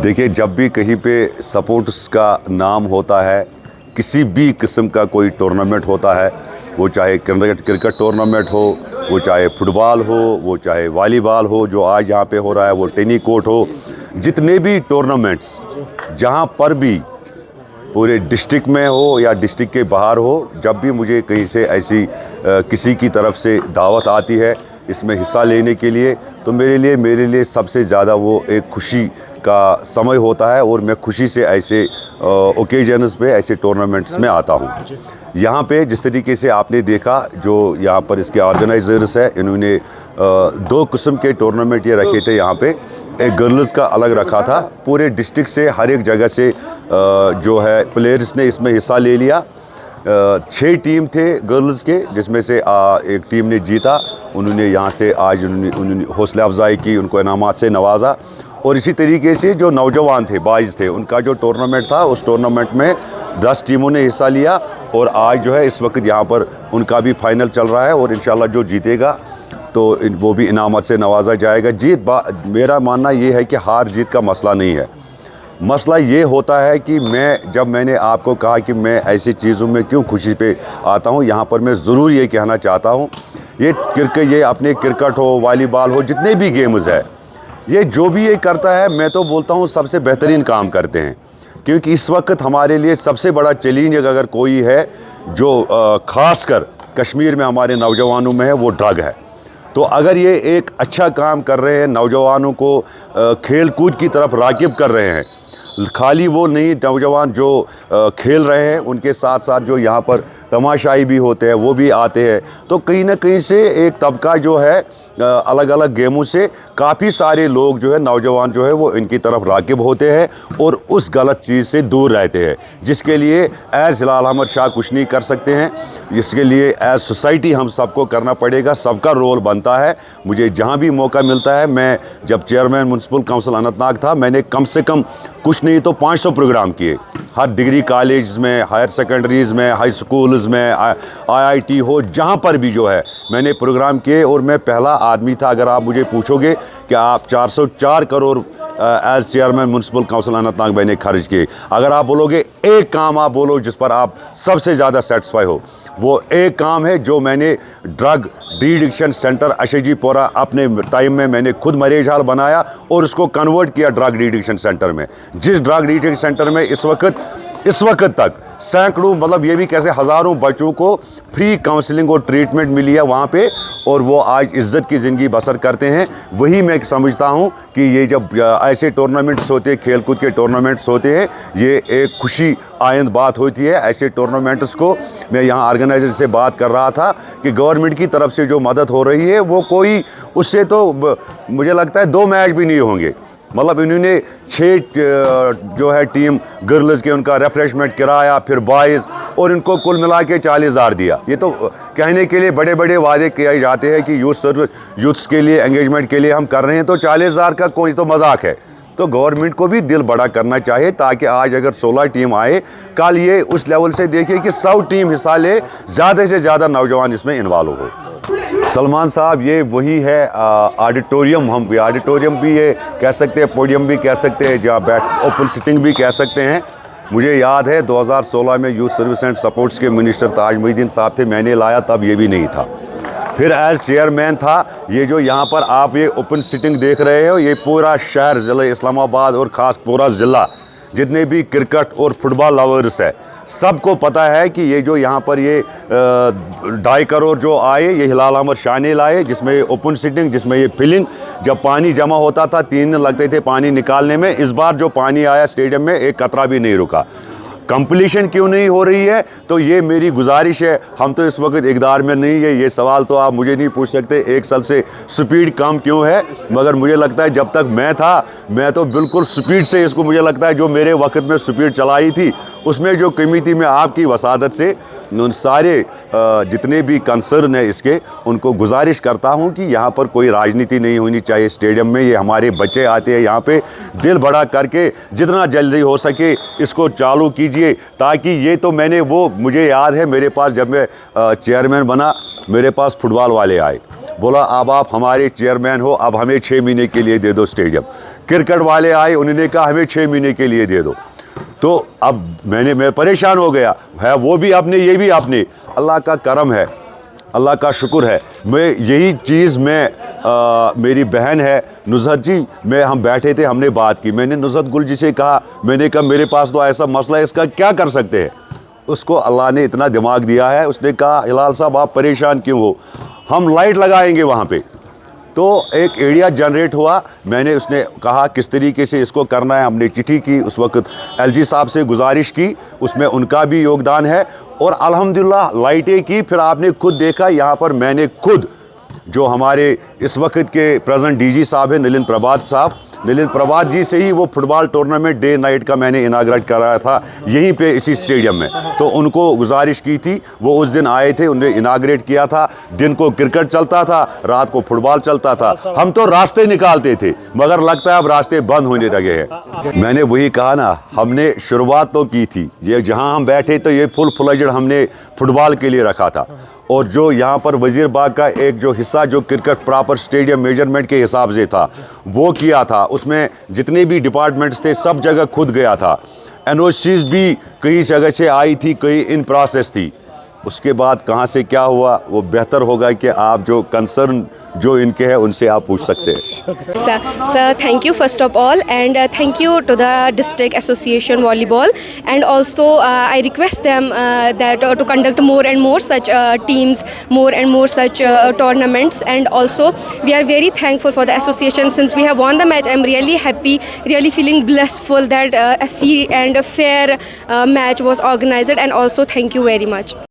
देखिए, जब भी कहीं पे सपोर्ट्स का नाम होता है, किसी भी किस्म का कोई टूर्नामेंट होता है, वो चाहे क्रिकेट टूर्नामेंट हो, वो चाहे फुटबॉल हो, वो चाहे वॉलीबॉल हो, जो आज यहाँ पे हो रहा है, वो टेनिस कोर्ट हो, जितने भी टूर्नामेंट्स जहाँ पर भी पूरे डिस्ट्रिक्ट में हो या डिस्ट्रिक्ट के बाहर हो, जब भी मुझे कहीं से ऐसी किसी की तरफ से दावत आती है इसमें हिस्सा लेने के लिए, तो मेरे लिए सबसे ज़्यादा वो एक खुशी का समय होता है और मैं खुशी से ऐसे ओकेजन्स पे, ऐसे टूर्नामेंट्स में आता हूँ। यहाँ पे जिस तरीके से आपने देखा, जो यहाँ पर इसके ऑर्गेनाइजर्स हैं, इन्होंने दो किस्म के टूर्नामेंट ये रखे थे। यहाँ पे एक गर्ल्स का अलग रखा था, पूरे डिस्ट्रिक्ट से हर एक जगह से जो है प्लेयर्स ने इसमें हिस्सा ले लिया। 6 टीम थे गर्ल्स के, जिसमें से एक टीम ने जीता। उन्होंने यहाँ से आज उन्होंने हौसला अफजाई की, उनको इनामात से नवाजा। और इसी तरीके से जो नौजवान थे, बॉयज़ थे, उनका जो टूर्नामेंट था, उस टूर्नामेंट में 10 टीमों ने हिस्सा लिया। और आज जो है इस वक्त यहाँ पर उनका भी फाइनल चल रहा है और इंशाल्लाह जो जीतेगा तो वो भी इनामत से नवाजा जाएगा। मेरा मानना ये है कि हार जीत का मसला नहीं है। मसला ये होता है कि मैंने आपको कहा कि मैं ऐसी चीज़ों में क्यों खुशी पे आता हूँ, यहाँ पर मैं ज़रूर ये कहना चाहता हूँ, ये अपने क्रिकेट हो, वॉलीबॉल हो, जितने भी गेम्स है, ये जो भी ये करता है, मैं तो बोलता हूँ सबसे बेहतरीन काम करते हैं। क्योंकि इस वक्त हमारे लिए सबसे बड़ा चैलेंज अगर कोई है, जो ख़ासकर कश्मीर में हमारे नौजवानों में है, वो ड्रग है। तो अगर ये एक अच्छा काम कर रहे हैं, नौजवानों को खेल कूद की तरफ राग़िब कर रहे हैं, खाली वो नहीं, नौजवान जो खेल रहे हैं उनके साथ साथ जो यहाँ पर तमाशाई भी होते हैं, वो भी आते हैं, तो कहीं ना कहीं से एक तबका जो है अलग अलग गेमों से काफ़ी सारे लोग जो है, नौजवान जो है, वो इनकी तरफ राग़िब होते हैं और उस गलत चीज़ से दूर रहते हैं, जिसके लिए एज़ हिलाल अहमद शाह कुछ नहीं कर सकते हैं। इसके लिए एज़ सोसाइटी हम सबको करना पड़ेगा, सबका रोल बनता है। मुझे जहाँ भी मौका मिलता है, मैं जब चेयरमैन म्युनिसिपल काउंसिल अनंतनाग था, मैंने कम से कम कुछ नहीं तो 500 प्रोग्राम किए, हर डिग्री कॉलेज में, हायर सेकेंडरीज़ में, हाई स्कूल्स में, IIT हो, जहाँ पर भी जो है मैंने प्रोग्राम किए। और मैं पहला आदमी था, अगर आप मुझे पूछोगे कि आप 404 crore as chairman municipal council Anantnag मैंने खर्च किए। अगर आप बोलोगे एक काम आप बोलो जिस पर आप सबसे ज़्यादा सेटिस्फाई हो, वो एक काम है जो मैंने ड्रग डी एडिक्शन सेंटर अशेजीपोरा अपने टाइम में मैंने खुद मरीज हाल बनाया और उसको कन्वर्ट किया ड्रग डी एडिक्शन सेंटर में। जिस ड्रग डी एडिक्शन सेंटर में इस वक्त तक सैकड़ों, मतलब ये भी कैसे हज़ारों बच्चों को फ्री काउंसलिंग और ट्रीटमेंट मिली है वहाँ पे, और वो आज इज़्ज़त की ज़िंदगी बसर करते हैं। वही मैं समझता हूँ कि ये जब ऐसे टूर्नामेंट्स होते हैं, खेल कूद के टूर्नामेंट्स होते हैं, ये एक खुशी आइंद बात होती है। ऐसे टूर्नामेंट्स को मैं यहाँ ऑर्गेनाइजर से बात कर रहा था कि गवर्नमेंट की तरफ से जो मदद हो रही है, वो कोई उससे तो मुझे लगता है 2 मैच भी नहीं होंगे। मतलब इन्होंने 6 जो है टीम गर्ल्स के, उनका रिफ्रेशमेंट किराया, फिर बॉयज़, और इनको कुल मिला के 40,000 दिया। ये तो कहने के लिए बड़े बड़े वादे किए जाते हैं कि यूथ्स के लिए, एंगेजमेंट के लिए हम कर रहे हैं, तो 40,000 का कोई तो मजाक है। तो गवर्नमेंट को भी दिल बड़ा करना चाहिए, ताकि आज अगर 16 टीम आए, कल ये उस लेवल से देखिए कि 100 टीम हिस्सा ले, ज़्यादा से ज़्यादा नौजवान इसमें इन्वॉल्व हो। सलमान साहब, ये वही है ऑडिटोरियम, हम भी ऑडिटोरियम भी ये कह सकते हैं, पोडियम भी कह सकते हैं, जहाँ ओपन सिटिंग भी कह सकते हैं। मुझे याद है 2016 में यूथ सर्विस एंड सपोर्ट्स के मिनिस्टर ताज मुहिद्दीन साहब थे, मैंने लाया, तब ये भी नहीं था। फिर एज चेयरमैन था। ये जो यहाँ पर आप ये ओपन सिटिंग देख रहे हो, ये पूरा शहर, ज़िला इस्लामाबाद और ख़ास पूरा ज़िला, जितने भी क्रिकेट और फुटबॉल लवर्स है, सबको पता है कि ये जो यहाँ पर ये 2.5 करोड़ जो आए, ये हिलाल अहमद शाह ने लाए, जिसमें ये ओपन सिटिंग, जिसमें ये फिलिंग, जब पानी जमा होता था 3 दिन लगते थे पानी निकालने में। इस बार जो पानी आया स्टेडियम में, एक कतरा भी नहीं रुका। कंप्लीशन क्यों नहीं हो रही है? तो ये मेरी गुजारिश है, हम तो इस वक्त इक़दार में नहीं है, ये सवाल तो आप मुझे नहीं पूछ सकते 1 साल से स्पीड कम क्यों है, मगर मुझे लगता है जब तक मैं था, मैं तो बिल्कुल स्पीड से इसको, मुझे लगता है जो मेरे वक्त में स्पीड चलाई थी, उसमें जो कमी थी मैं आपकी वसादत से उन सारे जितने भी कंसर्न है इसके उनको गुजारिश करता हूं कि यहाँ पर कोई राजनीति नहीं होनी चाहिए स्टेडियम में। ये हमारे बच्चे आते हैं यहाँ पे, दिल बड़ा करके जितना जल्दी हो सके इसको चालू कीजिए, ताकि ये तो मैंने वो मुझे याद है मेरे पास जब मैं चेयरमैन बना मेरे पास फुटबॉल वाले आए, बोला अब आप हमारे चेयरमैन हो, अब हमें 6 महीने के लिए दे दो स्टेडियम। क्रिकेट वाले आए, उन्होंने कहा हमें 6 महीने के लिए दे दो। तो अब मैं परेशान हो गया है, वो भी आपने ये भी आपने, अल्लाह का करम है, अल्लाह का शुक्र है। मैं यही चीज़ मेरी बहन है नुज़हत जी, हम बैठे थे, हमने बात की, मैंने नुज़हत गुल जी से कहा, मैंने कहा मेरे पास तो ऐसा मसला है, इसका क्या कर सकते हैं। उसको अल्लाह ने इतना दिमाग दिया है, उसने कहा हिलाल साहब आप परेशान क्यों हो, हम लाइट लगाएंगे वहाँ पे। तो एक एरिया जनरेट हुआ, उसने कहा किस तरीके से इसको करना है, हमने चिट्ठी की, उस वक्त एलजी साहब से गुजारिश की, उसमें उनका भी योगदान है और अल्हम्दुलिल्लाह लाइटें की। फिर आपने खुद देखा यहाँ पर मैंने खुद जो हमारे इस वक्त के प्रेजेंट डीजी साहब हैं नलिन प्रभात साहब, नलिन प्रभात जी से ही वो फुटबॉल टूर्नामेंट डे नाइट का मैंने इनाग्रेट कराया था यहीं पे इसी स्टेडियम में। तो उनको गुजारिश की थी, वो उस दिन आए थे, उन्हें इनाग्रेट किया था। दिन को क्रिकेट चलता था, रात को फुटबॉल चलता था। हम तो रास्ते निकालते थे, मगर लगता है अब रास्ते बंद होने लगे हैं। मैंने वही कहा ना, हमने शुरुआत तो की थी, ये जहाँ हम बैठे तो ये फुल फ्लेजेड हमने फुटबॉल के लिए रखा था। और जो यहाँ पर वजीर बाग का एक जो हिस्सा जो क्रिकेट प्रॉपर स्टेडियम मेजरमेंट के हिसाब से था वो किया था, उसमें जितने भी डिपार्टमेंट्स थे सब जगह खुद गया था। एनओसीज भी कई जगह से आई थी, कई इन प्रोसेस थी। उसके बाद कहाँ से क्या हुआ वो बेहतर होगा कि आप जो कंसर्न जो इनके हैं उनसे आप पूछ सकते हैं। Sir, thank you first of all, and thank you to the district association volleyball, and also I request them that to conduct more and more such teams, more and more such tournaments. And also we are very thankful for the association since we have won the match. I'm really happy, really feeling blissful that a fair and a fair match was organized, and also thank you very much.